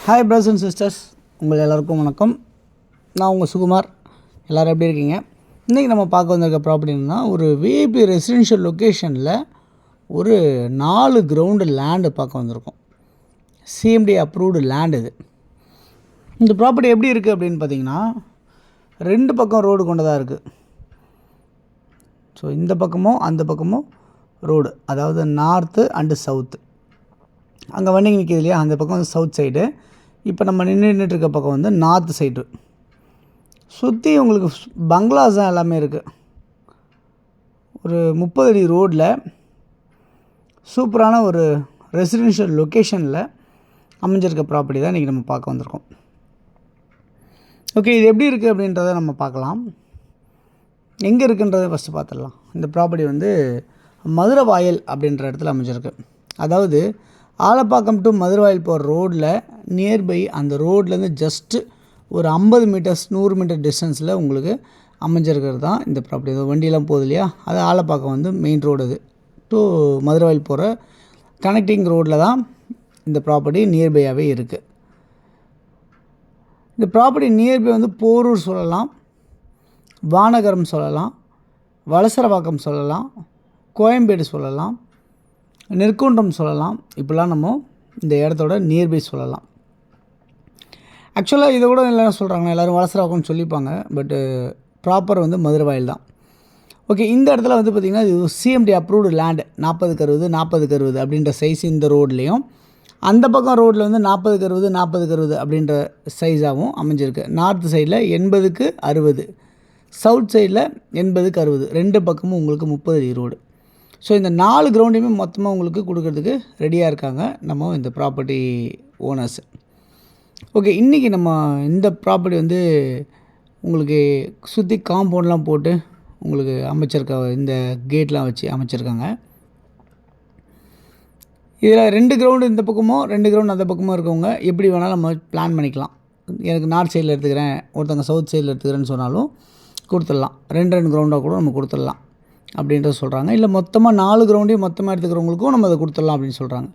Hi brothers and sisters, உங்கள் எல்லாருக்கும் வணக்கம். நான் உங்கள் சுகுமார். எல்லோரும் எப்படி இருக்கீங்க? இன்றைக்கி நம்ம பார்க்க வந்திருக்க ப்ராப்பர்ட்டின்னா ஒரு விஐபி ரெசிடென்ஷியல் லொக்கேஷனில் ஒரு 4 கிரவுண்டு லேண்டு பார்க்க வந்திருக்கோம். சிஎம்டி அப்ரூவ்டு லேண்ட் இது. இந்த ப்ராப்பர்ட்டி எப்படி இருக்குது அப்படின்னு பார்த்தீங்கன்னா, 2 பக்கம் ரோடு கொண்டதாக இருக்குது. ஸோ இந்த பக்கமும் அந்த பக்கமும் ரோடு, அதாவது நார்த்து அண்டு சவுத்து. அங்கே வண்டிங்க நிற்கிது இல்லையா, அந்த பக்கம் வந்து சவுத் சைடு. இப்போ நம்ம நின்றுட்டுருக்க பக்கம் வந்து நார்த்து சைடு. சுற்றி உங்களுக்கு பங்களாஸ் தான் எல்லாமே இருக்குது. ஒரு 30 அடி ரோடில் சூப்பரான ஒரு ரெசிடென்ஷியல் லொக்கேஷனில் அமைஞ்சிருக்க ப்ராப்பர்ட்டி தான் இன்றைக்கி நம்ம பார்க்க வந்திருக்கோம். ஓகே, இது எப்படி இருக்குது அப்படின்றத நம்ம பார்க்கலாம். எங்கே இருக்குன்றதை ஃபஸ்ட்டு பார்த்துடலாம். இந்த ப்ராப்பர்ட்டி வந்து மதுரவாயல் அப்படின்ற இடத்துல அமைஞ்சிருக்கு. அதாவது ஆலப்பாக்கம் டு மதுரவாயல் போகிற ரோடில் நியர்பை அந்த ரோட்லேருந்து ஜஸ்ட்டு ஒரு 50 மீட்டர்ஸ் 100 மீட்டர் டிஸ்டன்ஸில் உங்களுக்கு அமைஞ்சிருக்கிறது தான் இந்த ப்ராப்பர்ட்டி. அது வண்டியெல்லாம் போகுது இல்லையா, அது ஆலப்பாக்கம் வந்து மெயின் ரோடு. அது டு மதுரவாயல் போகிற கனெக்டிங் ரோட்டில் தான் இந்த ப்ராப்பர்ட்டி நியர்பையாகவே இருக்குது. இந்த ப்ராப்பர்ட்டி நியர்பை வந்து போரூர் சொல்லலாம், வானகரம் சொல்லலாம், வலசரவாக்கம் சொல்லலாம், கோயம்பேடு சொல்லலாம், நெற்குன்றம் சொல்லலாம். இப்படிலாம் நம்ம இந்த இடத்தோட நியர்பை சொல்லலாம். ஆக்சுவலாக இதை கூட எல்லோரும் சொல்கிறாங்க, எல்லோரும் வலசரவாக்கம்னு சொல்லிப்பாங்க. பட்டு ப்ராப்பர் வந்து மதுரவாயல் தான். ஓகே, இந்த இடத்துல வந்து பார்த்திங்கன்னா இது சிஎம்டி அப்ரூவ்டு லேண்டு. 40க்கு 60 40க்கு 60 அப்படின்ற சைஸ் இந்த ரோட்லேயும், அந்த பக்கம் ரோட்டில் வந்து 40க்கு 60 40க்கு 60 அப்படின்ற சைஸாகவும் அமைஞ்சிருக்கு. நார்த்து சைடில் 80க்கு 60, சவுத் சைடில் 80க்கு 60, 2 பக்கமும் உங்களுக்கு 30 அடி ரோடு. ஸோ இந்த 4 கிரவுண்டையுமே மொத்தமாக உங்களுக்கு கொடுக்கறதுக்கு ரெடியாக இருக்காங்க நம்ம இந்த ப்ராப்பர்ட்டி ஓனர்ஸ். ஓகே, இன்றைக்கி நம்ம இந்த ப்ராப்பர்ட்டி வந்து உங்களுக்கு சுற்றி காம்பவுண்ட்லாம் போட்டு உங்களுக்கு அமைச்சிருக்க, இந்த கேட்லாம் வச்சு அமைச்சிருக்காங்க. இதில் 2 கிரவுண்டு இந்த பக்கமும் 2 கிரவுண்டு அந்த பக்கமும் இருக்கவங்க எப்படி வேணாலும் நம்ம பிளான் பண்ணிக்கலாம். எனக்கு நார்த் சைடில் எடுத்துக்கிறேன், ஒருத்தங்க சவுத் சைடில் எடுத்துக்கிறேன்னு சொன்னாலும் கொடுத்துடலாம். 2 கிரவுண்டாக கூட நம்ம கொடுத்துடலாம் அப்படின்றத சொல்கிறாங்க. இல்லை மொத்தமாக 4 கிரவுண்டையும் மொத்தமாக எடுத்துக்கிறவங்களுக்கும் நம்ம அதை கொடுத்துடலாம் அப்படின்னு சொல்கிறாங்க.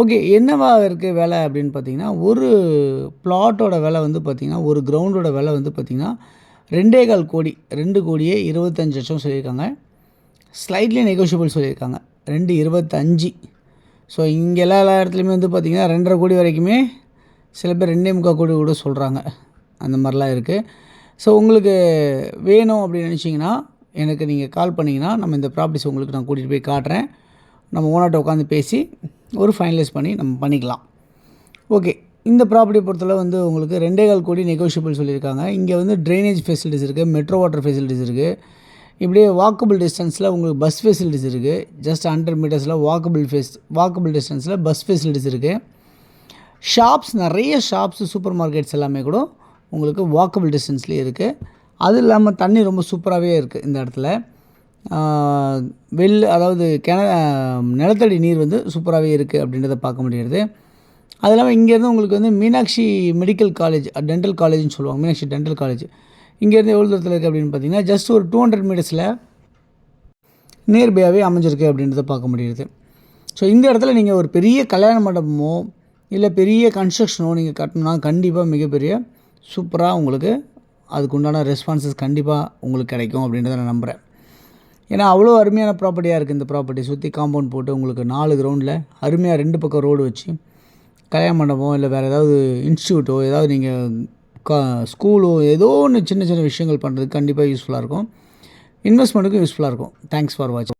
ஓகே, என்னவா இருக்குது விலை அப்படின்னு பார்த்தீங்கன்னா, ஒரு பிளாட்டோட விலை வந்து பார்த்திங்கன்னா, ஒரு கிரவுண்டோட விலை வந்து பார்த்திங்கன்னா 2.25 கோடி, 2 கோடியே 25 லட்சம் சொல்லியிருக்காங்க. ஸ்லைட்லி நெகோஷியபிள் சொல்லியிருக்காங்க, 2.25. ஸோ இங்கே எல்லா இடத்துலையுமே வந்து பார்த்திங்கன்னா 2.5 கோடி வரைக்குமே, சில பேர் 2.25 கோடி கூட சொல்கிறாங்க. அந்த மாதிரிலாம் இருக்குது. ஸோ உங்களுக்கு வேணும் அப்படின்னு நினச்சிங்கன்னா எனக்கு நீங்கள் கால் பண்ணிங்கன்னா நம்ம இந்த ப்ராப்பர்ட்டிஸ் உங்களுக்கு நான் கூட்டிகிட்டு போய் காட்டுறேன். நம்ம ஓனர்கிட்ட உட்காந்து பேசி ஒரு ஃபைனலைஸ் பண்ணி நம்ம பண்ணிக்கலாம். ஓகே, இந்த ப்ராப்பர்ட்டியை பொறுத்தளவு வந்து உங்களுக்கு 2.25 கோடி நெகோஷியபிள் சொல்லியிருக்காங்க. இங்கே வந்து ட்ரைனேஜ் ஃபெசிலிட்டிஸ் இருக்குது, மெட்ரோ வாட்டர் ஃபெசிலிட்டிஸ் இருக்குது. இப்படியே வாக்கபிள் டிஸ்டன்ஸில் உங்களுக்கு பஸ் ஃபெசிலிட்டிஸ் இருக்குது. ஜஸ்ட் 100 மீட்டர்ஸில் வாக்கபிள் டிஸ்டன்ஸில் பஸ் ஃபெசிலிட்டிஸ் இருக்குது. ஷாப்ஸ், நிறைய ஷாப்ஸு, சூப்பர் மார்க்கெட்ஸ் எல்லாமே கூட உங்களுக்கு வாக்கபிள் டிஸ்டன்ஸ்லேயே இருக்குது. அது இல்லாமல் தண்ணி ரொம்ப சூப்பராகவே இருக்குது இந்த இடத்துல. அதாவது நிலத்தடி நீர் வந்து சூப்பராகவே இருக்குது அப்படின்றத பார்க்க முடியாது. அது இல்லாமல் இங்கேருந்து உங்களுக்கு வந்து மீனாட்சி மெடிக்கல் காலேஜ், டென்டல் காலேஜ்னு சொல்லுவாங்க, மீனாட்சி டென்டல் காலேஜ். இங்கேருந்து எவ்வளோ தூரத்தில் இருக்குது அப்படின்னு பார்த்தீங்கன்னா ஜஸ்ட் ஒரு 200 மீட்டர்ஸில் நியர்பையாகவே அமைஞ்சிருக்கு அப்படின்றத பார்க்க முடியுது. ஸோ இந்த இடத்துல நீங்கள் ஒரு பெரிய கல்யாண மண்டபமோ இல்லை பெரிய கன்ஸ்ட்ரக்ஷனோ நீங்கள் கட்டணும்னா கண்டிப்பாக மிகப்பெரிய சூப்பராக உங்களுக்கு அதுக்குண்டான ரெஸ்பான்சஸ் கண்டிப்பாக உங்களுக்கு கிடைக்கும் அப்படின்றத நான் நம்புகிறேன். ஏன்னா அவ்வளோ அருமையான ப்ராப்பர்ட்டியாக இருக்குது இந்த ப்ராப்பர்ட்டி. சுற்றி காம்பவுண்ட் போட்டு உங்களுக்கு 4 கிரவுண்டில் அருமையாக 2 பக்கம் ரோடு வச்சு கல்யாண மண்டபம் இல்லை வேறு ஏதாவது இன்ஸ்டியூட்டோ ஏதாவது நீங்கள் ஸ்கூலோ ஏதோ ஒன்று சின்ன சின்ன விஷயங்கள் பண்ணுறதுக்கு கண்டிப்பாக யூஸ்ஃபுல்லாக இருக்கும். இன்வெஸ்ட்மெண்ட்டுக்கும் யூஸ்ஃபுல்லாக இருக்கும். தேங்க்ஸ் ஃபார் வாட்சிங்.